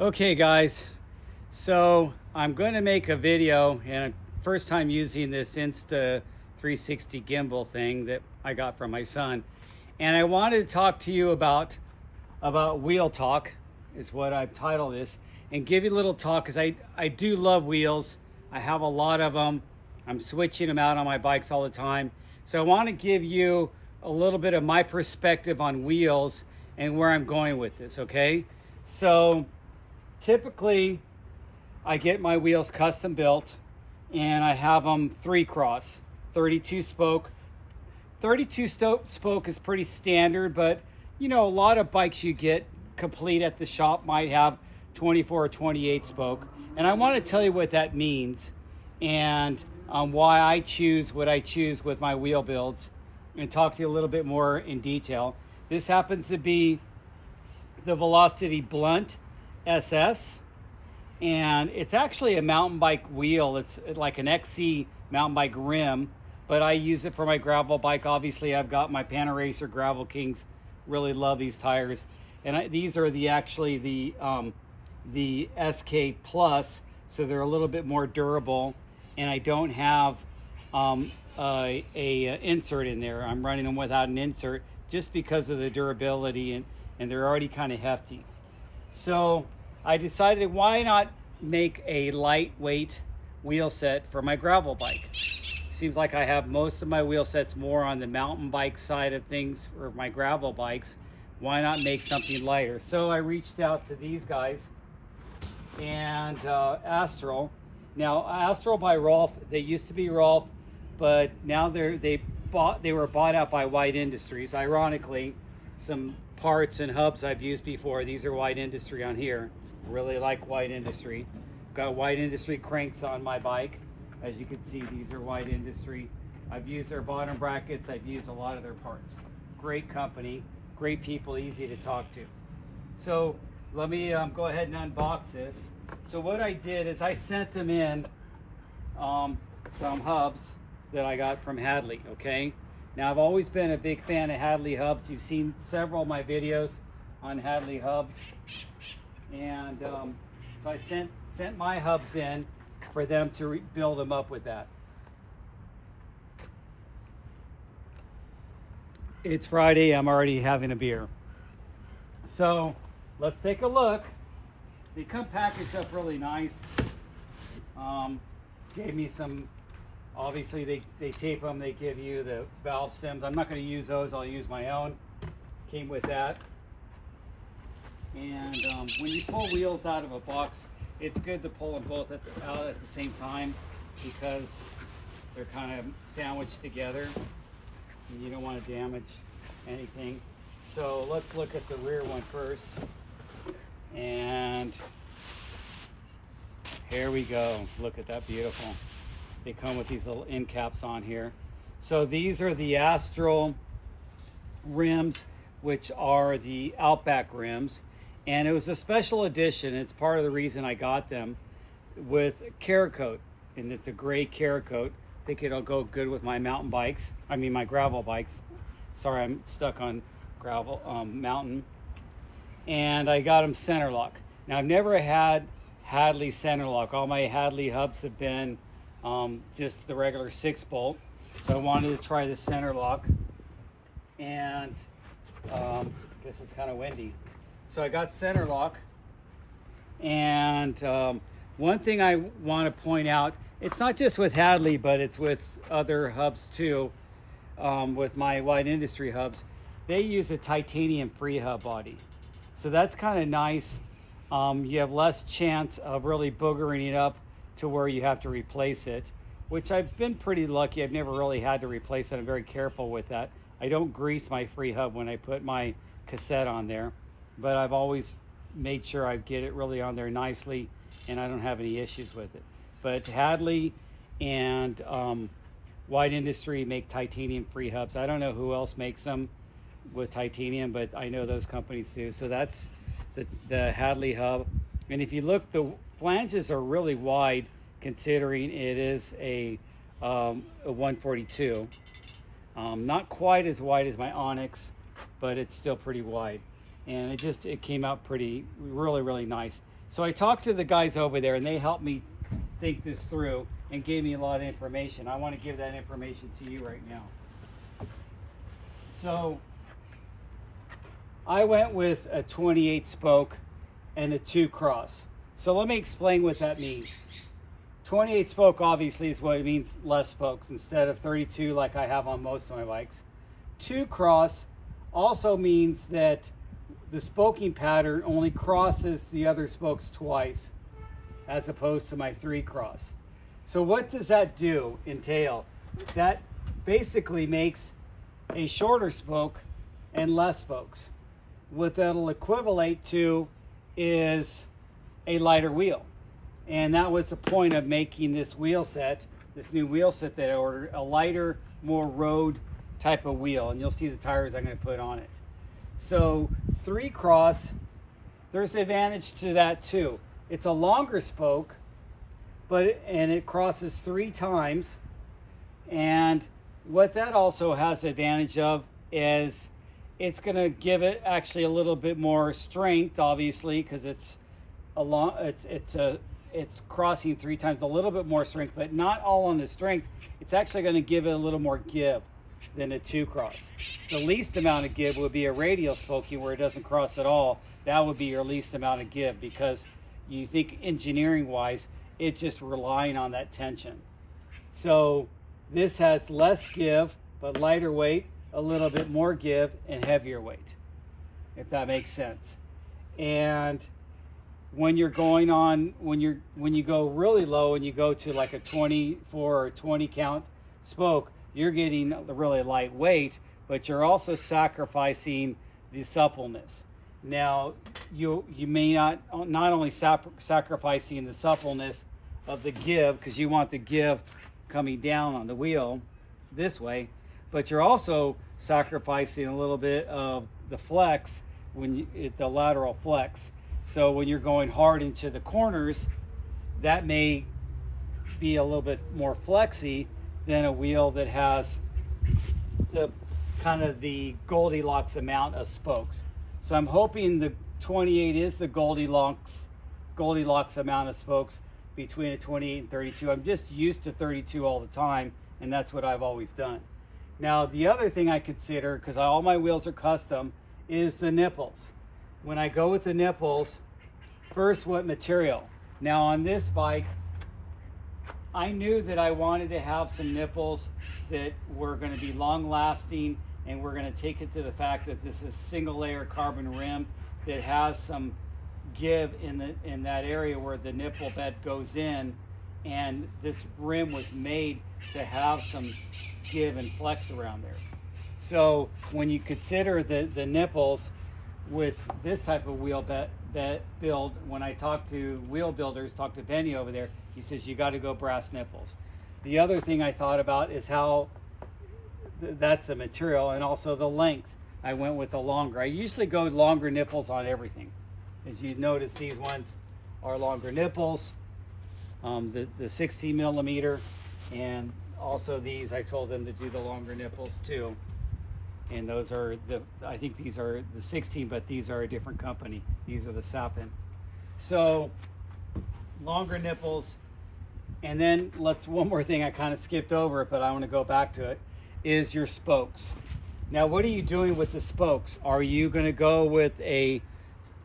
Okay guys, so I'm going to make a video, and first time using this Insta 360 gimbal thing that I got from my son, and I wanted to talk to you about wheel talk is what I've titled this, and give you a little talk because I do love wheels. I have a lot of them. I'm switching them out on my bikes all the time, so I want to give you a little bit of my perspective on wheels and where I'm going with this. Okay, so typically, I get my wheels custom built, and I have them 3-cross, 32 spoke. 32 spoke is pretty standard, but you know, a lot of bikes you get complete at the shop might have 24 or 28 spoke. And I want to tell you what that means, and why I choose what I choose with my wheel builds, and talk to you a little bit more in detail. This happens to be the Velocity Blunt SS, and it's actually a mountain bike wheel. It's like an XC mountain bike rim, but I use it for my gravel bike. Obviously, I've got my Panaracer Gravel Kings. Really love these tires, and these are actually the SK Plus, so they're a little bit more durable. And I don't have a insert in there. I'm running them without an insert just because of the durability, and they're already kind of hefty. So I decided, why not make a lightweight wheel set for my gravel bike? Seems like I have most of my wheel sets more on the mountain bike side of things for my gravel bikes. Why not make something lighter? So I reached out to these guys, and Astral. Now Astral by Rolf, they used to be Rolf, but now they were bought out by White Industries. Ironically, some parts and hubs I've used before, these are White Industry on here. Really like White Industry. Got White Industry cranks on my bike. As you can see, these are White Industry. I've used their bottom brackets. I've used a lot of their parts. Great company, great people, easy to talk to. So let me go ahead and unbox this. So what I did is I sent them in some hubs that I got from Hadley, okay? Now, I've always been a big fan of Hadley hubs. You've seen several of my videos on Hadley hubs. And so I sent my hubs in for them to build them up with that. It's Friday, I'm already having a beer. So let's take a look. They come packaged up really nice. Gave me some, obviously they tape them, they give you the valve stems. I'm not going to use those, I'll use my own. Came with that. And when you pull wheels out of a box, it's good to pull them both out at the same time, because they're kind of sandwiched together and you don't want to damage anything. So let's look at the rear one first. And here we go. Look at that, beautiful. They come with these little end caps on here. So these are the Astral rims, which are the Outback rims. And it was a special edition. It's part of the reason I got them, with Cerakote. And it's a gray Cerakote. I think it'll go good with my mountain bikes. I mean, my gravel bikes. Sorry, I'm stuck on gravel, mountain. And I got them center lock. Now, I've never had Hadley center lock. All my Hadley hubs have been just the regular 6-bolt. So I wanted to try the center lock. And I guess it's kind of windy. So I got center lock. And one thing I want to point out, it's not just with Hadley, but it's with other hubs too. With my White Industry hubs, they use a titanium free hub body. So that's kind of nice. You have less chance of really boogering it up to where you have to replace it, which I've been pretty lucky. I've never really had to replace it. I'm very careful with that. I don't grease my free hub when I put my cassette on there, but I've always made sure I get it really on there nicely, and I don't have any issues with it. But Hadley and White Industry make titanium free hubs. I don't know who else makes them with titanium, but I know those companies do. So that's the Hadley hub. And if you look, the flanges are really wide, considering it is a 142. Not quite as wide as my Onyx, but it's still pretty wide. And it came out really nice. So I talked to the guys over there and they helped me think this through and gave me a lot of information. I want to give that information to you right now. So I went with a 28 spoke and a 2 cross. So let me explain what that means. 28 spoke obviously is what it means, less spokes instead of 32 like I have on most of my bikes. 2 cross also means that the spoking pattern only crosses the other spokes twice as opposed to my 3 cross. So what does that entail? That basically makes a shorter spoke and less spokes. What that'll equivalent to is a lighter wheel. And that was the point of making this wheel set, this new wheel set that I ordered, a lighter, more road type of wheel. And you'll see the tires I'm going to put on it. So 3 cross, there's an advantage to that too. It's a longer spoke, and it crosses 3 times. And what that also has advantage of is it's going to give it actually a little bit more strength, obviously, because it's crossing 3 times, a little bit more strength, but not all on the strength. It's actually going to give it a little more give than a 2 cross. The least amount of give would be a radial spoking where it doesn't cross at all. That would be your least amount of give, because you think engineering wise, it's just relying on that tension. So this has less give, but lighter weight, a little bit more give, and heavier weight, if that makes sense. And when you're going on, when you go really low and you go to like a 24 or 20 count spoke, you're getting the really light weight, but you're also sacrificing the suppleness. Now, you may not only sacrificing the suppleness of the give, because you want the give coming down on the wheel this way, but you're also sacrificing a little bit of the flex the lateral flex. So when you're going hard into the corners, that may be a little bit more flexy than a wheel that has the kind of the Goldilocks amount of spokes. So I'm hoping the 28 is the Goldilocks amount of spokes between a 28 and 32. I'm just used to 32 all the time, and that's what I've always done. Now, the other thing I consider, because all my wheels are custom, is the nipples. When I go with the nipples, first, what material? Now, on this bike, I knew that I wanted to have some nipples that were going to be long lasting, and we're going to take it to the fact that this is single layer carbon rim that has some give in that area where the nipple bed goes in, and this rim was made to have some give and flex around there. So when you consider the nipples with this type of wheel build, when I talk to wheel builders, talk to Benny over there, he says you got to go brass nipples. The other thing I thought about is how that's the material, and also the length. I went with the longer. I usually go longer nipples on everything. As you notice, these ones are longer nipples, the 16 millimeter, and also these, I told them to do the longer nipples too. And those are I think these are the 16, but these are a different company. These are the Sapin. So longer nipples. And then one more thing I kind of skipped over it, but I want to go back to it, is your spokes. Now, what are you doing with the spokes? Are you going to go with a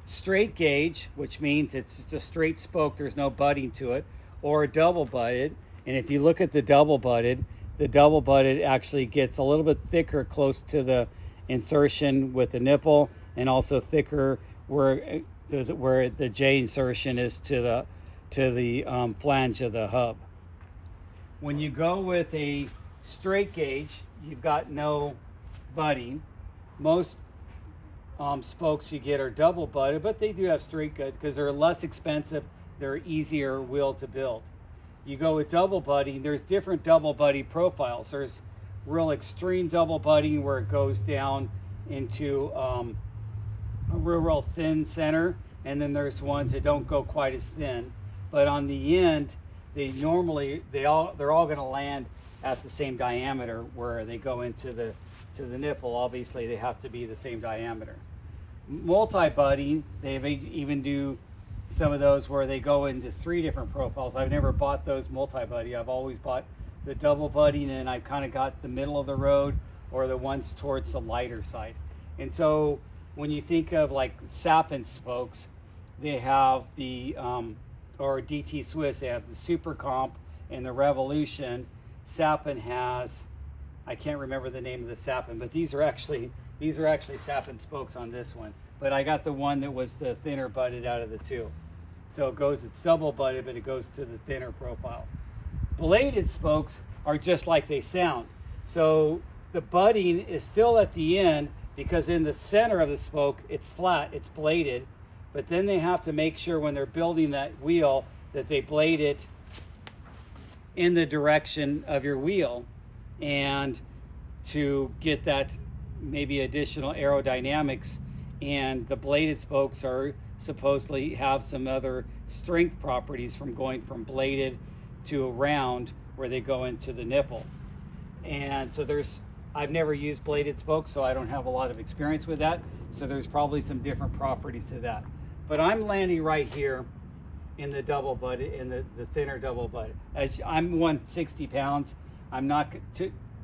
straight gauge, which means it's just a straight spoke, there's no butting to it, or a double butted? And if you look at the double butted actually gets a little bit thicker close to the insertion with the nipple, and also thicker where the J insertion is to the flange of the hub. When you go with a straight gauge, you've got no butting. Most spokes you get are double butted, but they do have straight good because they're less expensive, they're easier wheel to build. You go with double butting, there's different double butting profiles. There's real extreme double butting where it goes down into a real thin center, and then there's ones that don't go quite as thin, but on the end they're all going to land at the same diameter where they go into the nipple. Obviously they have to be the same diameter. Multi-butting, they even do some of those where they go into 3 different profiles. I've never bought those multi-buddy. I've always bought the double buddy, and then I've kind of got the middle of the road or the ones towards the lighter side. And so when you think of like Sapin spokes, they have the, or DT Swiss, they have the Super Comp and the Revolution. Sapin has, I can't remember the name of the Sapin, but these are actually Sapin spokes on this one. But I got the one that was the thinner butted out of the 2. So it's double butted, but it goes to the thinner profile. Bladed spokes are just like they sound. So the budding is still at the end, because in the center of the spoke, it's flat, it's bladed. But then they have to make sure when they're building that wheel that they blade it in the direction of your wheel, and to get that maybe additional aerodynamics. And the bladed spokes are supposedly have some other strength properties from going from bladed to a round, where they go into the nipple. And so I've never used bladed spokes, so I don't have a lot of experience with that. So there's probably some different properties to that. But I'm landing right here in the double butt, in the thinner double butt. As I'm 160 pounds, I'm not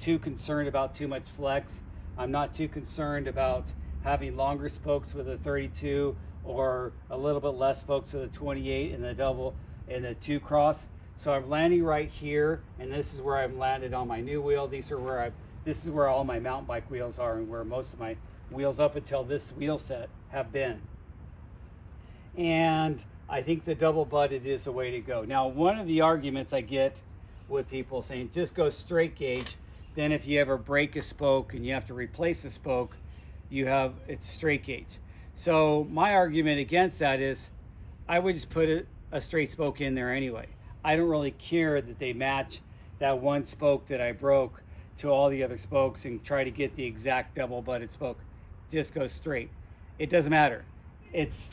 too concerned about too much flex. I'm not too concerned about having longer spokes with a 32 or a little bit less spokes with a 28 in the double and the 2 cross. So I'm landing right here, and this is where I've landed on my new wheel. This is where all my mountain bike wheels are, and where most of my wheels up until this wheel set have been. And I think the double butted is the way to go. Now, one of the arguments I get with people saying, just go straight gauge. Then if you ever break a spoke and you have to replace a spoke, it's straight gauge. So my argument against that is, I would just put a straight spoke in there anyway. I don't really care that they match that one spoke that I broke to all the other spokes and try to get the exact double butted spoke. Just go straight. It doesn't matter. It's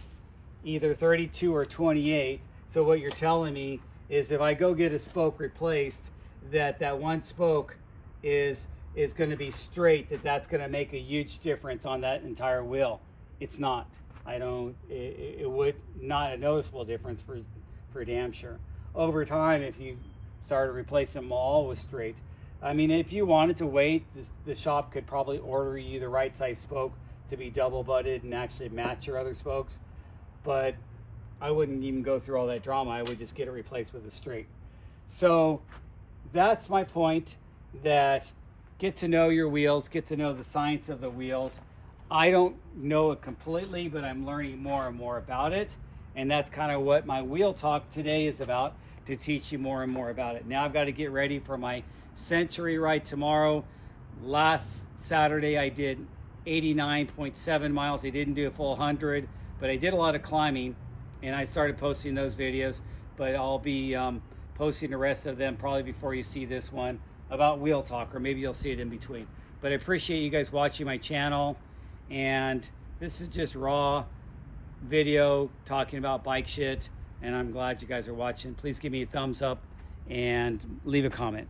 either 32 or 28. So what you're telling me is, if I go get a spoke replaced, that one spoke is going to be straight, that's going to make a huge difference on that entire wheel. It's not. It would not a noticeable difference for damn sure. Over time, if you started replacing them all with straight, I mean, if you wanted to wait, the shop could probably order you the right size spoke to be double butted and actually match your other spokes. But I wouldn't even go through all that drama. I would just get it replaced with a straight. So that's my point, that get to know your wheels, get to know the science of the wheels. I don't know it completely, but I'm learning more and more about it. And that's kind of what my wheel talk today is about, to teach you more and more about it. Now I've got to get ready for my Century ride tomorrow. Last Saturday I did 89.7 miles. I didn't do a full 100, but I did a lot of climbing, and I started posting those videos. But I'll be posting the rest of them probably before you see this one about wheel talk, or maybe you'll see it in between. But I appreciate you guys watching my channel, and this is just raw video talking about bike shit, and I'm glad you guys are watching. Please give me a thumbs up and leave a comment.